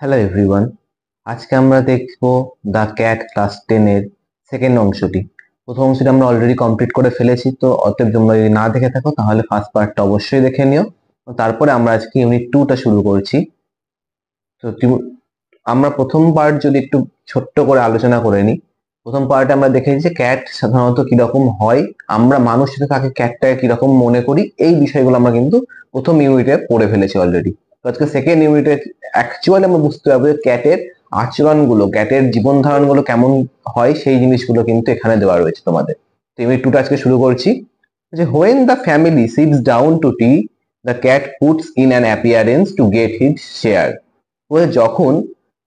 Hello everyone, আজকে আমরা দেখব দ্য ক্যাট ক্লাস 10 এর সেকেন্ড অংশটি। প্রথম অংশটি আমরা অলরেডি কমপ্লিট করে ফেলেছি, তো অতএব তোমরা যদি না দেখে থাকো তাহলে ফার্স্ট পার্টটা অবশ্যই দেখে নিও। তারপরে আমরা আজকে ইউনিট 2টা শুরু করছি। তো আমরা প্রথম পার্ট যদি একটু ছোট্ট করে আলোচনা করে নিই। প্রথম পার্টে আমরা দেখেছি যে ক্যাট সাধারণত কিরকম হয়, আমরা মানুষ হিসেবে তাকে ক্যাটটাকে কিরকম মনে করি, এই বিষয়গুলো আমরা কিন্তু প্রথম ইউনিটে পড়ে ফেলেছি অলরেডি। তো আজকে সেকেন্ড ইউনিটে অ্যাকচুয়ালি আমরা বুঝতে পারবো যে ক্যাটের আচরণগুলো, ক্যাটের জীবন ধারণগুলো কেমন হয়, সেই জিনিসগুলো কিন্তু এখানে দেওয়া রয়েছে তোমাদের। তো ইউনিট 2টা আজকে শুরু করছি। যে when the family sits down to tea, the cat puts in an appearance to get his share. যখন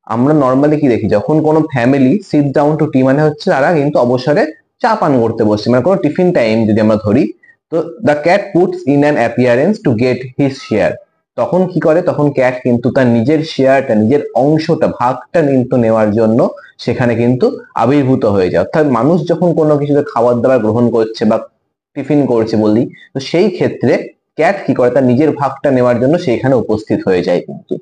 আমরা নর্মালি কি দেখি, যখন কোনো ফ্যামিলি সিট ডাউন টু টি মানে হচ্ছে তারা কিন্তু অবসরে চা পান করতে বসছে, মানে কোনো টিফিন টাইম যদি আমরা ধরি, তো the cat puts in an appearance to get his share. তখন কি করে, তখন ক্যাট কিন্তু তার নিজের শেয়ারটা, নিজের অংশটা, ভাগটা কিন্তু নেওয়ার জন্য সেখানে কিন্তু আবির্ভূত হয়ে যায়। অর্থাৎ মানুষ যখন কোনো কিছুতে খাবার দাবার গ্রহণ করছে বা টিফিন করছে বলি, তো সেই ক্ষেত্রে ক্যাট কি করে, তার নিজের ভাগটা নেওয়ার জন্য সেইখানে উপস্থিত হয়ে যায় কিন্তু।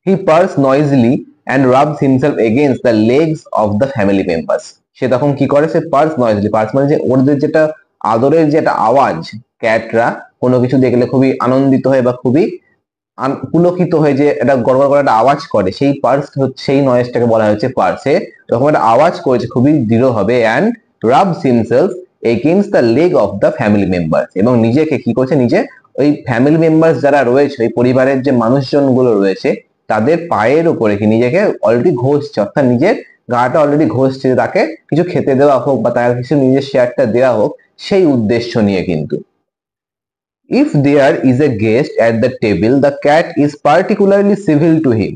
He purrs noisily and rubs himself against the legs of the family members. সে তখন কি করে, সে পার্স নয়েজলি, পার্স মানে যে ওদের যেটা আদরের যে একটা আওয়াজ, ক্যাটরা কোনো কিছু দেখলে খুবই আনন্দিত হয় বা খুবই পুলকিত হয়ে যে এটা গড়গড় করে একটা আওয়াজ করে, সেই পার্স হচ্ছে, সেই নয়েজটাকে বলা হচ্ছে পার্সে। তখন একটা আওয়াজ করেছে খুবই দৃঢ় হবে, and rubs himself against the leg of the family members, এবং নিজেকে কি করছে, নিজে ওই ফ্যামিলি মেম্বার্স যারা রয়েছে, ওই পরিবারের যে মানুষজন গুলো রয়েছে তাদের পায়ের উপরে কি নিজেকে অলরেডি ঘষছে, অর্থাৎ নিজের গাটা অলরেডি ঘষছে, তাকে কিছু খেতে দেওয়া হোক বা তার কিছু নিজের শেয়ারটা দেওয়া হোক, সেই উদ্দেশ্য নিয়ে কিন্তু। If there is a guest at the table, the cat is particularly civil to him.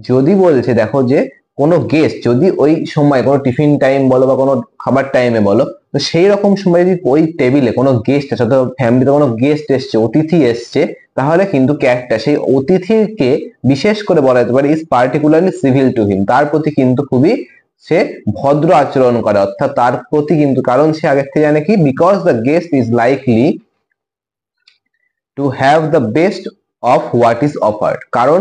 যদি বলছে দেখো যে কোনো গেস্ট যদি ওই সময় কোনো টিফিন টাইম বলো বা কোনো খাবার টাইমে বলো, তো সেই রকম সময় যদি ওই টেবিলে কোনো গেস্ট আছে, অথবা ফ্যামিলিতে কোনো গেস্ট এসছে, অতিথি এসছে, তাহলে কিন্তু ক্যাটটা সেই অতিথিকে বিশেষ করে বলা যেতে পারে is particularly civil to him, তার প্রতি কিন্তু খুবই সে ভদ্র আচরণ করে, অর্থাৎ তার প্রতি কিন্তু, কারণ সে আগের থেকে জানে কি, because the guest is likely to have the best of what is offered. কারণ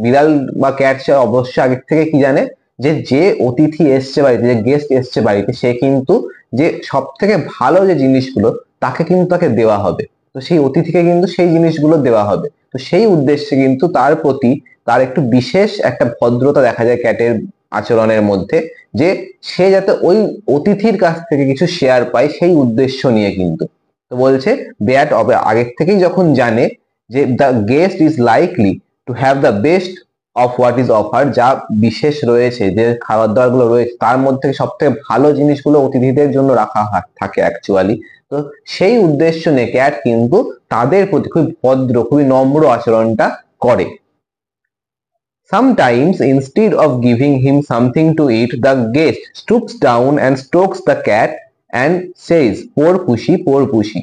বিড়াল বা ক্যাট সে অবশ্যই আগের থেকে কি জানে, যে যে অতিথি এসছে বাড়িতে, যে গেস্ট এসছে বাড়িতে, সে কিন্তু যে সব থেকে ভালো যে জিনিসগুলো তাকে কিন্তু তাকে দেওয়া হবে, তো সেই অতিথিকে কিন্তু সেই জিনিসগুলো দেওয়া হবে। তো সেই উদ্দেশ্যে কিন্তু তার প্রতি তার একটু বিশেষ একটা ভদ্রতা দেখা যায় ক্যাটের আচরণের মধ্যে, যে সে যাতে ওই অতিথির কাছ থেকে কিছু শেয়ার পায়, সেই উদ্দেশ্য নিয়ে কিন্তু। তো বলছে ব্যাট হবে আগের থেকেই যখন জানে যে the guest is likely to have the best of what is offer, যা বিশেষ রয়েছে, যে খাবার দাবার গুলো রয়েছে তার মধ্যে সব থেকে ভালো জিনিসগুলো অতিথিদের জন্য রাখা থাকে অ্যাকচুয়ালি। তো সেই উদ্দেশ্য নিয়ে ক্যাট কিন্তু তাদের প্রতি খুবই ভদ্র, খুবই নম্র আচরণটা করে। Sometimes, instead of giving him something to eat, the guest stoops down and strokes the cat and says, "Poor pushy, poor pushy."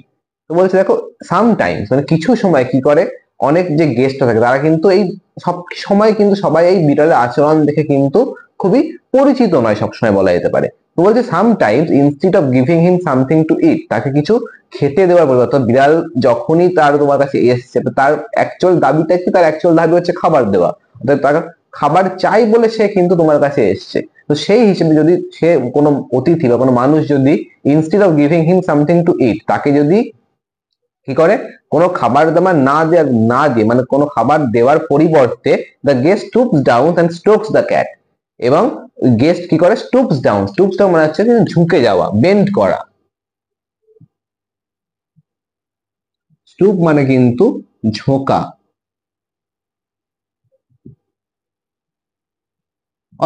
তো বলছে দেখো, সামটাইমস মানে কিছু সময় কি করে, অনেক যে গেস্ট থাকে তারা কিন্তু এই সব সময় কিন্তু সবাই এই বিড়ালের আচরণ দেখে কিন্তু খুবই পরিচিত নয়, সবসময় বলা যেতে পারে। তো বলছে sometimes instead of giving him something to eat, তাকে কিছু খেতে দেওয়ার পরিবর্তে, অর্থাৎ বিড়াল যখনই তার তোমার কাছে এসছে, তার অ্যাকচুয়াল দাবিটা কি, তার অ্যাকচুয়াল দাবি হচ্ছে খাবার দেওয়া, অর্থাৎ তার খাবার চাই বলে সে কিন্তু তোমার কাছে এসছে। তো সেই হিসেবে যদি সে কোনো অতিথি বা কোনো মানুষ যদি instead of giving him something to eat, তাকে যদি কি করে, কোনো খাবার দাবার না দিয়ে মানে কোনো খাবার দেওয়ার পরিবর্তে, the guest stoops down and strokes the cat, এবং গেস্ট কি করে, স্টুপস ডাউন মানে হচ্ছে ঝুঁকে যাওয়া, বেন্ড করা। স্টুপ মানে কিন্তু ঝোঁকা,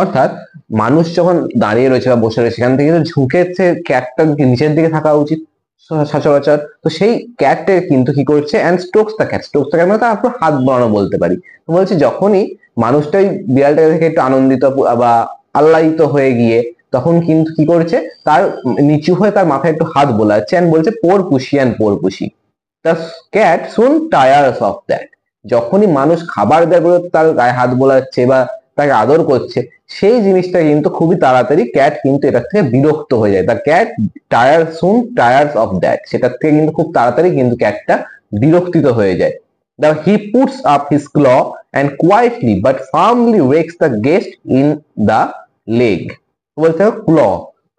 অর্থাৎ মানুষ যখন দাঁড়িয়ে রয়েছে বা বসে রয়েছে, সেখান থেকে কিন্তু ঝুঁকে ক্যাটটা নিচের দিকে থাকা উচিত সচরাচর। তো সেই ক্যাটটা কিন্তু কি করছে, and strokes the cat, strokes the cat মানে তার পুরো হাত বাড়ানো বলতে পারি। তো বলছি যখনই মানুষটাই বিড়ালটা থেকে একটু আনন্দিত বা আহ্লাদিত হয়ে গিয়ে, তখন কিন্তু কি করছে, তার নিচু হয়ে তার মাথায় একটু হাত বোলাচ্ছে, অ্যান্ড বলছে পোর পুষি অ্যান্ড পোর পুষি। The cat soon tyres of that, যখনই মানুষ খাবার দেয় বলে তার গায়ে হাত বোলাচ্ছে বা তাকে আদর করছে, সেই জিনিসটা কিন্তু খুবই তাড়াতাড়ি ক্যাট কিন্তু এটার থেকে বিরক্ত হয়ে যায়। The cat tyres of that, সেটার থেকে কিন্তু খুব তাড়াতাড়ি কিন্তু ক্যাটটা বিরক্তিত হয়ে যায়। He puts up his claw and quietly but firmly rakes the guest in the leg. বলতে হবে ক্ল,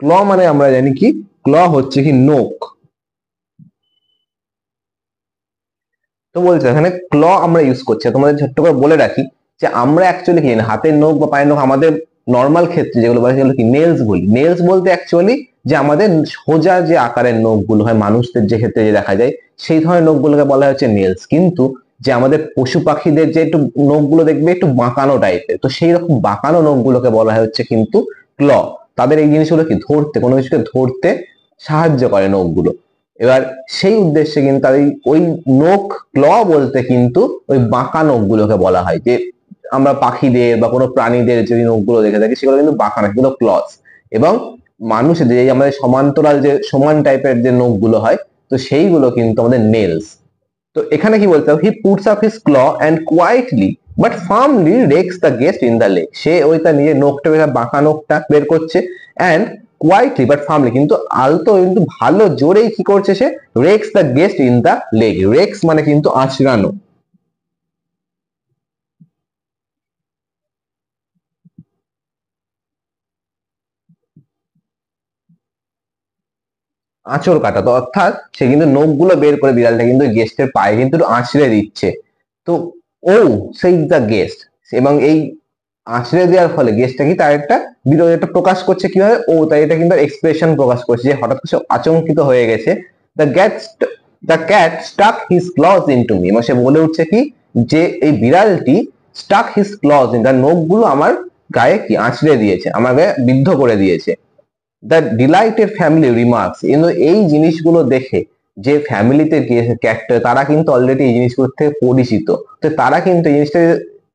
ক্ল মানে আমরা জানি কি, ক্ল হচ্ছে কি নোক। তো বলছে এখানে ক্ল আমরা ইউজ করছি। তোমাদের ছোট্ট করে বলে রাখি যে আমরা অ্যাকচুয়ালি কি জানি, হাতের নখ বা পায়ের নখ আমাদের নর্মাল ক্ষেত্রে যেগুলো বলে সেগুলো কি নেলস বলি। নেলস বলতে অ্যাকচুয়ালি যে আমাদের সোজা যে আকারের নখগুলো হয় মানুষদের যে ক্ষেত্রে যে দেখা যায় সেই ধরনের নখগুলোকে বলা হচ্ছে নেলস। কিন্তু যে আমাদের পশু পাখিদের যে একটু নখগুলো দেখবে একটু বাঁকানো টাইপের, তো সেই রকম বাঁকানো নখগুলোকে বলা হচ্ছে কিন্তু ক্ল। তাদের এই জিনিসগুলো কি ধরতে, কোনো কিছুকে ধরতে সাহায্য করে নখগুলো। এবার সেই উদ্দেশ্যে কিন্তু তার ওই নখ, ক্ল বলতে কিন্তু ওই বাঁকা নখগুলোকে বলা হয়। যে আমরা পাখিদের বা কোনো প্রাণীদের যে নখগুলো দেখে থাকি সেগুলো কিন্তু বাঁকা না, কিন্তু ক্লস। এবং মানুষের যে আমাদের সমান্তরাল যে সমান টাইপের যে নখগুলো হয়, তো সেইগুলো কিন্তু আমাদের নেলস। তো এখানে কি বলতে হবে, he puts up his claw and quietly but firmly rakes the guest in the leg. সে ওই তার নিজের নখটা বাঁকা নখটা বের করছে অ্যান্ড কোয়াইটলি বাট ফার্মলি, কিন্তু আলতো কিন্তু ভালো জোরেই কি করছে, সে rakes the guest in the leg. Rakes মানে কিন্তু আঁচড়ানো। আঁচড় কাটা, তো অর্থাৎ সে কিন্তু নখগুলো বের করে বিড়ালটা কিন্তু গেস্টের পায়ে কিন্তু আঁচড়ে দিচ্ছে। তো ও সেই দ্য গেস্ট, এবং এই আঁচড়ে দেওয়ার ফলে গেস্টটা কি তার একটা বিরোধিতা প্রকাশ করছে কিভাবে, ও তাই এটা কিন্তু এক্সপ্রেশন প্রকাশ করছে যে হঠাৎ করে আচমকিত হয়ে গেছে। The cat stuck his claws into me, এবং সে বলে উঠছে কি যে এই বিড়ালটি স্টাক হিজ ক্লজ ইন, তার নখগুলো আমার গায়ে কি আঁচড়ে দিয়েছে, আমাকে বিদ্ধ করে দিয়েছে। দ্য ডিলাইটেড ফ্যামিলি রিমার্কস, কিন্তু এই জিনিসগুলো দেখে যে ফ্যামিলিতে ক্যারেক্টার তারা কিন্তু অলরেডি এই জিনিসগুলো থেকে পরিচিত, তো তারা কিন্তু এই জিনিসটা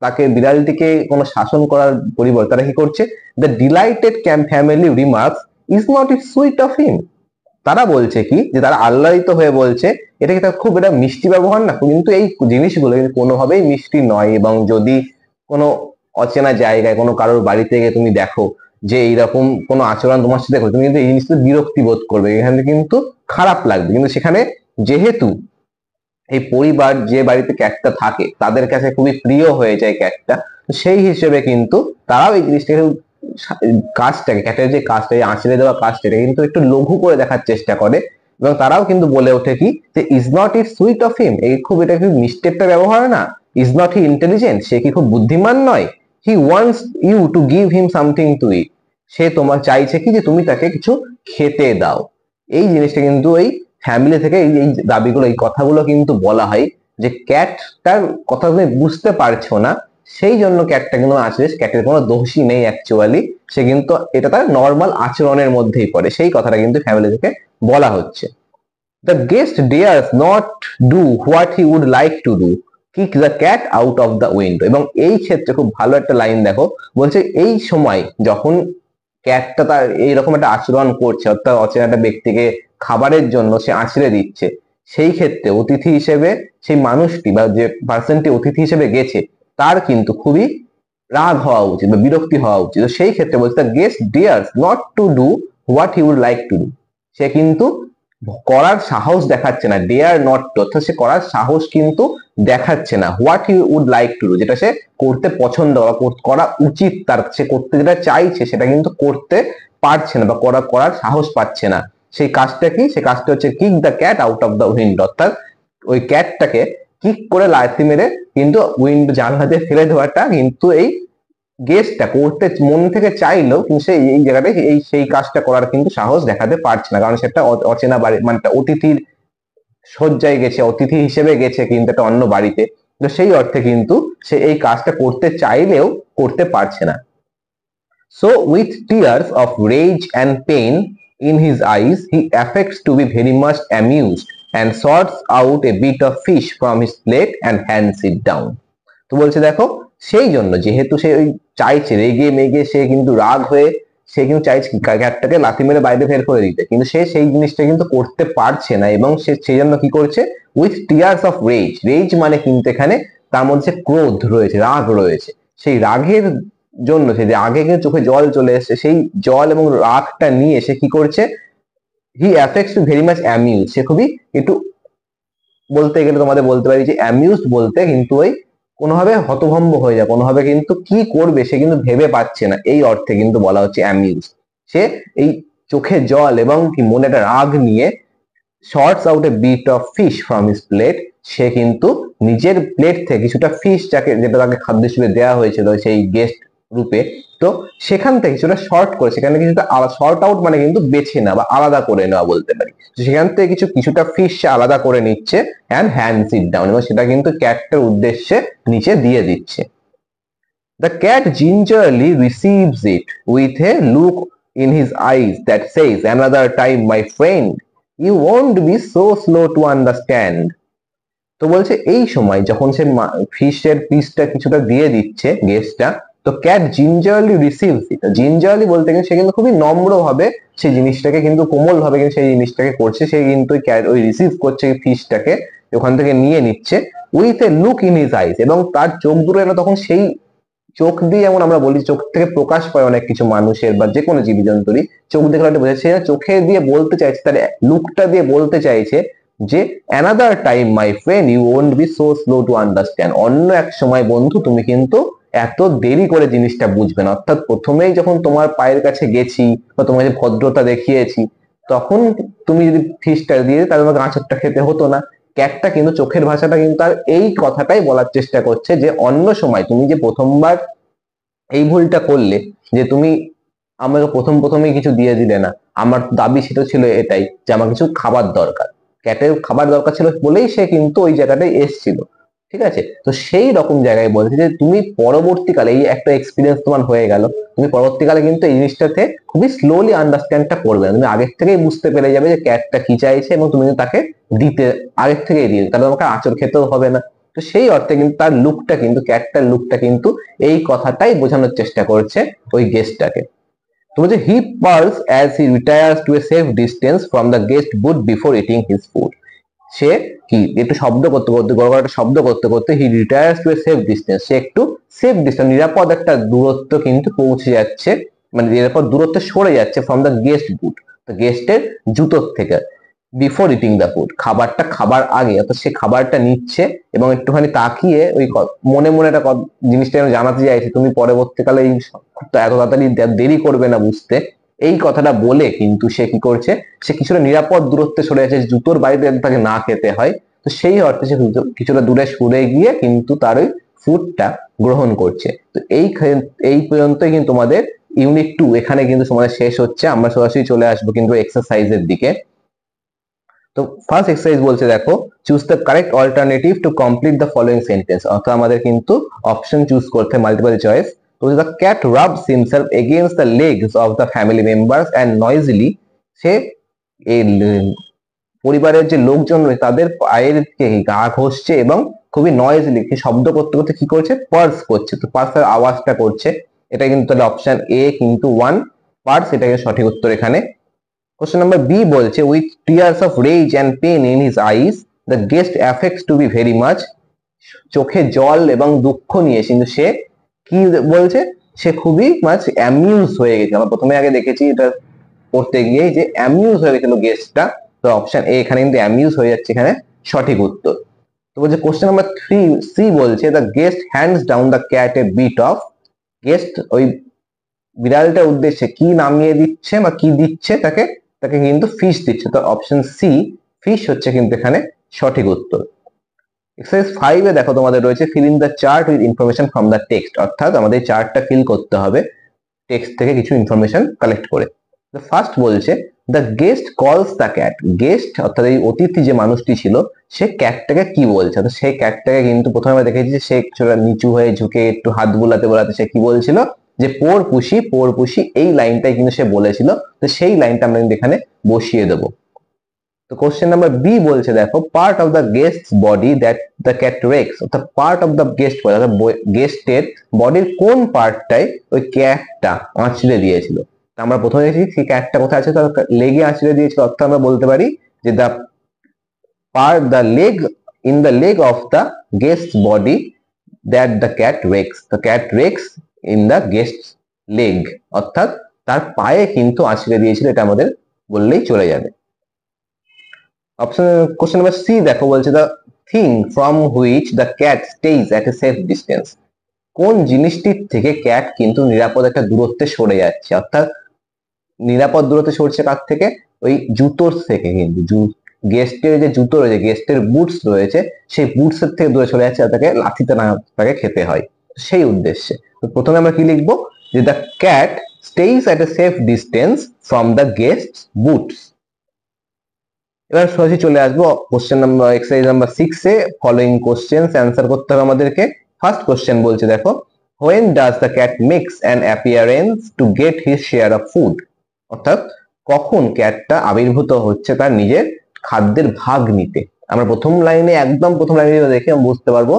তাকে বিড়ালটিকে কোনো শাসন করার পরিবর্তে তারা কি করছে, the delighted family remarks is not it sweet of হিম। তারা বলছে কি যে তারা আহ্লাদিত হয়ে বলছে এটা কি তার খুব এটা মিষ্টি ব্যবহার না, কিন্তু এই জিনিসগুলো কোনোভাবেই মিষ্টি নয়। এবং যদি কোনো অচেনা জায়গায় কোনো কারোর বাড়িতে গিয়ে তুমি দেখো যে এইরকম কোনো আচরণ তোমার সাথে করবে, তুমি কিন্তু এই জিনিসটা বিরক্তি বোধ করবে, এখানে কিন্তু খারাপ লাগবে। কিন্তু সেখানে যেহেতু এই পরিবার যে বাড়িতে ক্যাটটা থাকে তাদের কাছে খুবই প্রিয় হয়ে যায় ক্যাটটা, সেই হিসেবে কিন্তু তারাও এই জিনিসটাকে, কাজটাকে, ক্যাটের যে কাজটা, এই আঁচড়ে দেওয়া কাজটা, এটা কিন্তু একটু লঘু করে দেখার চেষ্টা করে। এবং তারাও কিন্তু বলে ওঠে কি যে is not it sweet of him, এই খুব এটা কি মিষ্টি একটা ব্যবহার না। ইজ নট হি ইন্টেলিজেন্ট, সে কি খুব বুদ্ধিমান নয়। He wants you to give him something to eat, সে তোমার চাইছে কি যে তুমি তাকে কিছু খেতে দাও। এই জিনিসটা কিন্তু এই ফ্যামিলি থেকে এই এই দাবিগুলো, এই কথাগুলো কিন্তু বলা হয় যে ক্যাটটার কথা তুমি বুঝতে পারছো না, সেই জন্য ক্যাটটা কিন্তু আছে, ক্যাটের কোনো দোষই নেই অ্যাকচুয়ালি, সে কিন্তু এটা তার নর্মাল আচরণের মধ্যেই পড়ে, সেই কথাটা কিন্তু ফ্যামিলি থেকে বলা হচ্ছে। The guest dares not do what he would like to do, kick the cat out of the window. এবং এই ক্ষেত্রে খুব ভালো একটা লাইন দেখো, বলছে এই সময় যখন ক্যাটটা তার এইরকম একটা আচরণ করছে, অর্থাৎ অচেনা একটা ব্যক্তিকে খাবারের জন্য সে আঁচড়ে দিচ্ছে, সেই ক্ষেত্রে অতিথি হিসেবে সেই মানুষটি বা যে পার্সনটি অতিথি হিসেবে গেছে তার কিন্তু খুবই রাগ হওয়া উচিত বা বিরক্তি হওয়া উচিত। তো সেই ক্ষেত্রে বলছে the guest dares not to do what he would like to do, সে কিন্তু করার সাহস দেখাচ্ছে না, ডেয়ার নট টু, অর্থাৎ সে করার সাহস কিন্তু দেখাচ্ছে না what he would like to do, যেটা সে করতে পছন্দ বা করা উচিত তার, সে করতে যেটা চাইছে সেটা কিন্তু করতে পারছে না বা করার সাহস পাচ্ছে না। সেই কাজটা কি, সেই কাজটা হচ্ছে kick the cat out of the window, অর্থাৎ ওই ক্যাটটাকে কিক করে লাথি মেরে কিন্তু উইন্ডো জানলা দিয়ে ফেলে দেওয়াটা কিন্তু এই গেস্টটা করতে মন থেকে চাইলেও কিন্তু সে এই জায়গাটায় এই সেই কাজটা করার কিন্তু সাহস দেখাতে পারছে না, কারণ সেটা অচেনা বাড়ি, মানে অতিথির শয্যায় গেছে, অতিথি হিসেবে গেছে কিন্তু একটা অন্য বাড়িতে, তো সেই অর্থে কিন্তু সে এই কাজটা করতে চাইলেও করতে পারছে না। So with tears of rage and pain in his eyes, he affects to be very much amused and sorts out a bit of fish from his plate and hands it down. তো বলছে দেখো, সেই জন্য যেহেতু সে ওই চাইছে, রেগে মেগে সে কিন্তু রাগ হয়ে সে কিন্তু চাইছে ক্যাটটাকে লাথি মেরে বাইরে বের করে দিতে, কিন্তু সে সেই জিনিসটা কিন্তু করতে পারছে না, এবং সে সেই জন্য কি করছে, with tears of rage, rage মানে কিন্তু এখানে তার মধ্যে ক্রোধ রয়েছে, রাগ রয়েছে, সেই রাগের জন্য সে যে আগে কিন্তু চোখে জল চলে এসছে, সেই জল এবং রাগটা নিয়ে সে কি করছে, he affects to very much amuse, সে খুবই একটু বলতে গেলে তোমাদের বলতে পারি যে অ্যামিউজড বলতে কিন্তু ওই কোনোভাবে হতভম্ব হয়ে যায়, কোনোভাবে কিন্তু কি করবে সে কিন্তু ভেবে পাচ্ছে না, এই অর্থে কিন্তু বলা হচ্ছে অ্যামিউজ। সে এই চোখে জল এবং কি মনে একটা রাগ নিয়ে shorts out a bit of fish from his plate, সে কিন্তু নিজের প্লেট থেকে কিছুটা ফিশ যাকে যেটা তাকে খাদ্য হিসেবে দেওয়া হয়েছিল সেই গেস্ট রূপে, তো সেখান থেকে কিছুটা শর্ট করে সেখানে কিছুটা শর্ট আউট মানে কিন্তু বেছে নেওয়া বা আলাদা করে নেওয়া বলতে পারি। সেখান থেকে কিছুটা ফিশ সে আলাদা করে নিচ্ছে অ্যান্ড হ্যান্ডস ইট ডাউন, এবং সেটা কিন্তু ক্যাটটার উদ্দেশ্যে নিচে দিয়ে দিচ্ছে। The cat gingerly receives it with a look in his eyes that says, "Another time, my friend. You won't be so slow to understand." তো বলছে এই সময় যখন সে ফিশের পিসটা কিছুটা দিয়ে দিচ্ছে গেস্টটা, তো ক্যাট জিঞ্জারলি রিসিভস ইট। জিঞ্জারলি বলতে গেলে সে কিন্তু খুবই নম্র ভাবে সেই জিনিসটাকে কিন্তু কোমল ভাবে কিন্তু সেই জিনিসটাকে করছে, সে কিন্তু ওই রিসিভ করছে ফিশটাকে, ওখান থেকে নিয়ে নিচ্ছে with a look in his eyes, এবং তার চোখ দুটো যেন তখন সেই চোখ দিয়ে, যেমন আমরা বলি চোখ থেকে প্রকাশ পায় অনেক কিছু মানুষের বা যে কোনো জীবজন্তুরই, চোখ দেখে হয়তো বোঝাচ্ছে, চোখে দিয়ে বলতে চাইছে, তার লুকটা দিয়ে বলতে চাইছে যে another time my friend you won't be so slow to understand, অন্য এক সময় বন্ধু তুমি কিন্তু এত দেরি করে জিনিসটা বুঝবে না। অর্থাৎ প্রথমেই যখন তোমার পায়ের কাছে গেছি বা তোমার যে ভদ্রতা দেখিয়েছি, তখন তুমি যদি ফিশটা দিয়ে তাহলে তোমাকে আঁচড়টা খেতে হতো না। ক্যাটটা কিন্তু চোখের ভাষাটা কিন্তু তার এই কথাটাই বলার চেষ্টা করছে যে অন্য সময় তুমি যে প্রথমবার এই ভুলটা করলে, যে তুমি আমাকে প্রথমেই কিছু দিয়ে দিলে না, আমার দাবি সেটা ছিল এটাই যে আমার কিছু খাবার দরকার, ক্যাটের খাবার দরকার ছিল বলেই সে কিন্তু ওই জায়গাটায় এসছিল, ঠিক আছে। তো সেই রকম জায়গায় বলছে যে তুমি পরবর্তীকালে এই একটা এক্সপিরিয়েন্স তোমার হয়ে গেল, তুমি পরবর্তীকালে কিন্তু এই জিনিসটাতে খুবই স্লোলি আন্ডারস্ট্যান্ডটা করবে না, তুমি আগের থেকেই বুঝতে পেরে যাবে যে ক্যাটটা কি চাইছে এবং তুমি তাকে দিতে আগের থেকেই দিয়ে, তাহলে তোমাকে আঁচড় খেতেও হবে না। তো সেই অর্থে কিন্তু তার লুকটা কিন্তু ক্যাটটার লুকটা কিন্তু এই কথাটাই বোঝানোর চেষ্টা করছে ওই গেস্টটাকে। তো বলছে he purrs as he retires to a safe distance from the guest boots before eating his food. সে কি একটু শব্দ করতে করতে গড়গড়াটা শব্দ করতে করতে he retires to a safe distance, সে একটু সেফ ডিস্টেন্স নিরাপদ একটা দূরত্ব কিন্তু পৌঁছে যাচ্ছে, মানে নিরাপদ দূরত্বে সরে যাচ্ছে ফ্রম দ্য গেস্ট বুট, গেস্টের জুতোর থেকে, বিফোর ইটিং দ্য ফুড খাবারটা খাবার আগে, অর্থাৎ সে খাবারটা নিচ্ছে এবং একটুখানি তাকিয়ে ওই মনে মনে একটা জিনিসটা জানাতে চাইছে তুমি পরবর্তীকালে এই এত তাড়াতাড়ি দেরি করবে না বুঝতে, এই কথাটা বলে কিন্তু সে কি করছে, সে কিছুটা নিরাপদ দূরত্বে সরে যাচ্ছে জুতোর বাইরে তাকে না খেতে হয়। তো সেই অর্থে সে কিছুটা দূরে সরে গিয়ে কিন্তু তার ওই ফুডটা গ্রহণ করছে। তো এই পর্যন্তই কিন্তু তোমাদের ইউনিট 2 এখানে কিন্তু তোমাদের শেষ হচ্ছে। আমরা সরাসরি চলে আসবো কিন্তু এক্সারসাইজের দিকে। তো ফার্স্ট এক্সারসাইজ বলছে দেখো, choose the correct alternative to complete the following sentence, অর্থাৎ আমাদের কিন্তু অপশন চুজ করতে মাল্টিপল চয়েস। তো the cat rubs himself against the legs of the family members and noisily, সে এই পরিবারের যে লোকজন রয়েছে তাদের পায়ের গা ঘষছে এবং খুবই নয়েজলি শব্দ করতে করতে কি করছে, পার্স করছে, তো পার্সের আওয়াজটা করছে। এটা কিন্তু তাহলে অপশন এ কিন্তু 1 পার্স, এটাকে সঠিক উত্তর এখানে। Question number B বলছে with tears of rage and pain in his eyes the guest affects to be very much, চোখে জল এবং দুঃখ নিয়ে কিন্তু সে কি বলছে, সে খুবই মাছ অ্যামিউজ হয়ে গেছে। আমরা প্রথমে আগে দেখেছি এটা পড়তে গিয়ে যে অ্যামিউজ হয়ে গেছিল গেস্টটা, তো অপশন এ এখানে কিন্তু অ্যামিউজ হয়ে যাচ্ছে এখানে সঠিক উত্তর। তো বলছে কোশ্চেন নাম্বার 3 বলছে the guest hands down the cat a bit of, guest ওই বিড়ালটার উদ্দেশ্যে কি নামিয়ে দিচ্ছে বা কি দিচ্ছে তাকে, তাকে কিন্তু ফিশ দিচ্ছে, তো অপশন সি ফিশ হচ্ছে কিন্তু এখানে সঠিক উত্তর। এক্সারসাইজ 5 এ দেখো তোমাদের রয়েছে fill in the chart with information from the text, অর্থাৎ আমাদের চার্টটা ফিল করতে হবে টেক্সট থেকে কিছু ইনফরমেশন কালেক্ট করে। তো ফার্স্ট বলছে দ্য গেস্ট কলস দ্য ক্যাট, গেস্ট অর্থাৎ এই অতিথি যে মানুষটি ছিল সে ক্যাটটাকে কি বলছে, তো সেই ক্যাটটাকে কিন্তু প্রথমে আমরা দেখেছি যে সে নিচু হয়ে ঝুঁকে একটু হাত বুলাতে বোলাতে সে কি বলছিল যে পোর পুষি, এই লাইনটাই কিন্তু সে বলেছিল, তো সেই লাইনটা আমরা কিন্তু এখানে বসিয়ে দেবো। তো কোশ্চেন নাম্বার বি বলছে দেখো part of the guest body that the cat rakes, অর্থাৎ part of the guest body, অর্থাৎ গেস্টের বডির কোন পার্টটাই ওই ক্যাটটা আঁচড়ে দিয়েছিল। তো আমরা প্রথমে দেখি সেই ক্যাটটা কোথায় আছে, তার লেগে আঁচড়ে দিয়েছিল, অর্থাৎ আমরা বলতে পারি যে the leg in the leg of the guest body that the cat Rex, the cat Rex in the guest leg, অর্থাৎ তার পায়ে কিন্তু আঁচড়ে দিয়েছিল, এটা আমাদের বললেই চলে যাবে। অপশন কোশ্চেন নাম্বার সি দেখো, বলছে the thing from which the cat stage at a safe distance. কোন জিনিসটির থেকে ক্যাট কিন্তু নিরাপদ একটা দূরত্বে সরে যাচ্ছে, অর্থাৎ নিরাপদ দূরত্বে সরছে কার থেকে, ওই জুতোর থেকে, কিন্তু গেস্টের যে জুতো রয়েছে, গেস্টের বুটস রয়েছে, সেই বুটস এর থেকে দূরে সরে যাচ্ছে, তাকে লাথিতে না তাকে খেতে হয়, সেই উদ্দেশ্যে। তো প্রথমে আমরা কি লিখবো, যে the cat stays at a safe distance from the guest boots. এবার সরাসরি চলে আসবো কোশ্চেন নাম্বার এক্সারসাইজ নাম্বার 6 এ। ফলোইং কোশ্চেনস অ্যান্সার করতে হবে আমাদেরকে। ফার্স্ট কোশ্চেন বলছে দেখো, when does the cat makes an appearance to get his share of food? অর্থাৎ কখন ক্যাটটা আবির্ভূত হচ্ছে তার নিজের খাদ্যের ভাগ নিতে। আমরা প্রথম লাইনে, একদম প্রথম লাইনে দেখে আমরা বুঝতে পারবো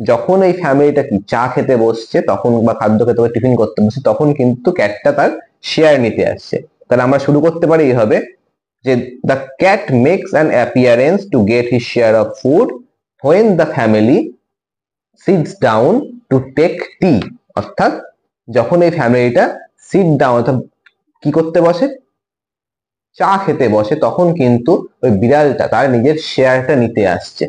যখন এই ফ্যামিলিটা কি চা খেতে বসছে তখন, বা খাদ্য খেতে বা টিফিন করতে বসছে, তখন কিন্তু ক্যাটটা তার শেয়ার নিতে আসছে। তাহলে আমরা শুরু করতে পারি এইভাবে, যে the cat makes an appearance to get his share of food when the family sits down to take tea। অর্থাৎ যখন এই ফ্যামিলিটা সিট ডাউন, অর্থাৎ কি করতে বসে, চা খেতে বসে, তখন কিন্তু ওই বিড়ালটা তার নিজের শেয়ারটা নিতে আসছে।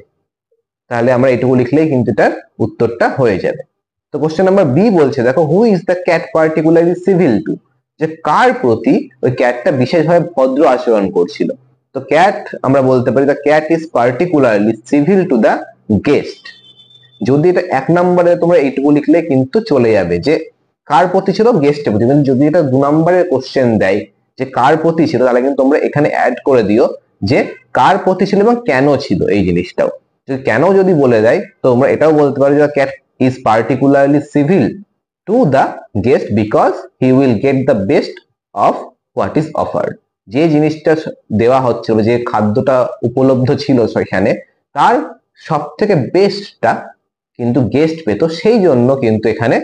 তাহলে আমরা এটুকু লিখলেই কিন্তু তার উত্তরটা হয়ে যাবে। তো কোশ্চেন নাম্বার বি বলছে দেখো, who is the cat particularly civil to? যে কার প্রতি ওই ক্যাটটা বিশেষভাবে ভদ্র আচরণ করছিল। তো ক্যাট, আমরা বলতে পারি the cat is particularly civil to the guest. যদি এটা এক নম্বরে তোমরা এইটুকু লিখলে কিন্তু চলে যাবে, যে কার প্রতি ছিল, গেস্টের প্রতি। কিন্তু যদি এটা 2 নম্বরের কোশ্চেন দেয় যে কার প্রতি ছিল, তাহলে কিন্তু তোমরা এখানে অ্যাড করে দিও যে কার প্রতি ছিল এবং কেন ছিল এই জিনিসটাও। যদি কেন যদি বলে দেয়, তো তোমরা এটাও বলতে পারো যে cat is particularly civil to the guest because he will get the best of what is offered. যে জিনিসটা দেওয়া হচ্ছে, যে খাদ্যটা উপলব্ধ ছিল সেখানে, তার সব থেকে বেস্টটা কিন্তু গেস্ট পেত, সেই জন্য কিন্তু এখানে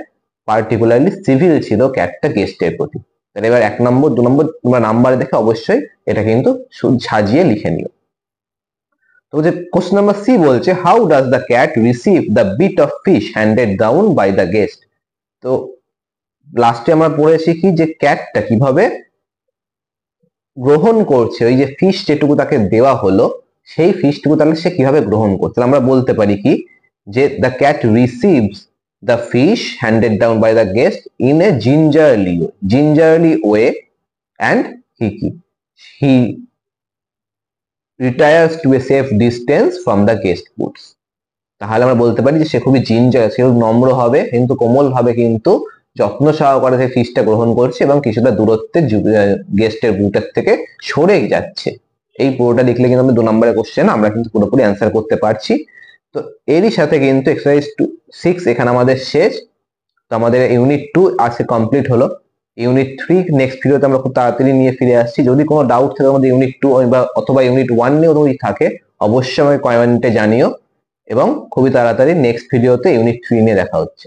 পার্টিকুলারলি সিভিল ছিল ক্যাটটা গেস্টের প্রতি। তাহলে এবার 1 নম্বর 2 নম্বর তোমরা নাম্বার দেখে অবশ্যই এটা কিন্তু সাজিয়ে লিখে নিও। তো যে কোশ্চেন নাম্বার সি বলছে, how does the cat receive the bit of fish handed down by the guest? তো লাস্টে আমরা পড়েছি কি, যে ক্যাটটা কিভাবে গ্রহণ করছে ওই যে ফিশ যেটুকু তাকে দেওয়া হলো, সেই ফিশটুকু তাহলে সে কিভাবে গ্রহণ করছে। আমরা বলতে পারি কি, যে the cat receives the fish handed down by the guest in a gingerly way and he retires to a safe distance from the guest boots. তাহলে আমরা বলতে পারি যে সে খুবই জিঞ্জার, সে নম্র হবে কিন্তু কোমল ভাবে কিন্তু যত্ন সহকারে সেই ফিশটা গ্রহণ করছে এবং কিছুটা দূরত্বে গেস্টের বুটের থেকে সরে যাচ্ছে। এই পুরোটা লিখলে কিন্তু আমরা 2 নম্বরের কোশ্চেন আমরা কিন্তু পুরোপুরি অ্যান্সার করতে পারছি। তো এরই সাথে কিন্তু এক্সারসাইজ 6 এখানে আমাদের শেষ। তো আমাদের ইউনিট 2 আজকে কমপ্লিট হলো। ইউনিট 3 নেক্সট ভিডিওতে আমরা খুব তাড়াতাড়ি নিয়ে ফিরে আসছি। যদি কোনো ডাউট থাকে আমাদের ইউনিট 2 অথবা ইউনিট 1 নিয়েও যদি থাকে, অবশ্যই আমাকে কমেন্টে জানিও, এবং খুবই তাড়াতাড়ি নেক্সট ভিডিওতে ইউনিট 3 নিয়ে দেখা হচ্ছে।